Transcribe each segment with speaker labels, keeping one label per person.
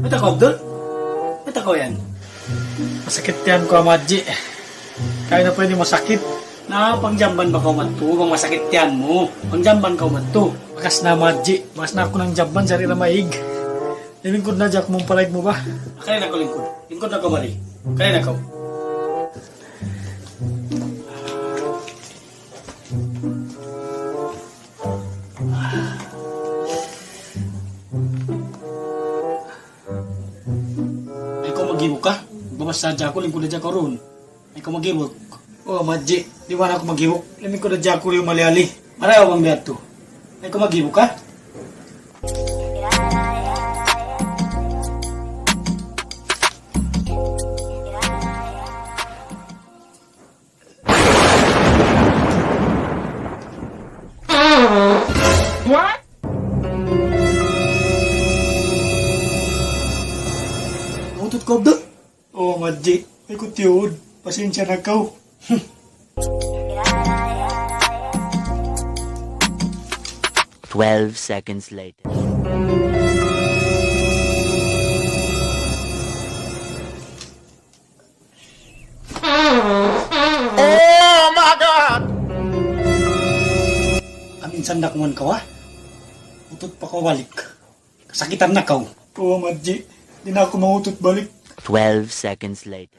Speaker 1: Ba't ako, Abdul? Ba't ako yan?
Speaker 2: Masakit yan ko, Amadji. Kaya na pwede masakit.
Speaker 1: Na, pangjamban ba ka umanto? Bang masakit yan mo. Pangjamban ka umanto.
Speaker 2: Bakas na, Amadji. Bakas na ako ng jamban, sari na maig. Lingkod na, Jack, mong palayag mo ba?
Speaker 1: Kaya na ko lingkod. Lingkod na ko, Mari. Kaya na ko. Ay ko mag-ibok ka? Babas sa Jack ko, lingkod na Jack ko ron. Ay ko mag-ibok.
Speaker 2: Oh, Amadji. Di ba na ako maghihok? Lingkod na, Jack, ko yung mali-ali.
Speaker 1: Marayaw bang biyak to? Ay ko mag-ibok ka?
Speaker 2: Utot ko, Abdul. Oh, Amadji. Ay ko tiyod. Pasensya na ka.
Speaker 3: 12 seconds later.
Speaker 1: Aminsan na kuman ka wa? Utot pa ko balik. Kasakitan na ka.
Speaker 2: Oh, Amadji. Di na ako mangutot balik.
Speaker 3: 12 seconds later.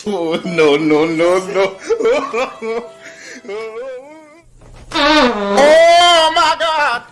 Speaker 4: Oh, no, no, no, no. Oh my God.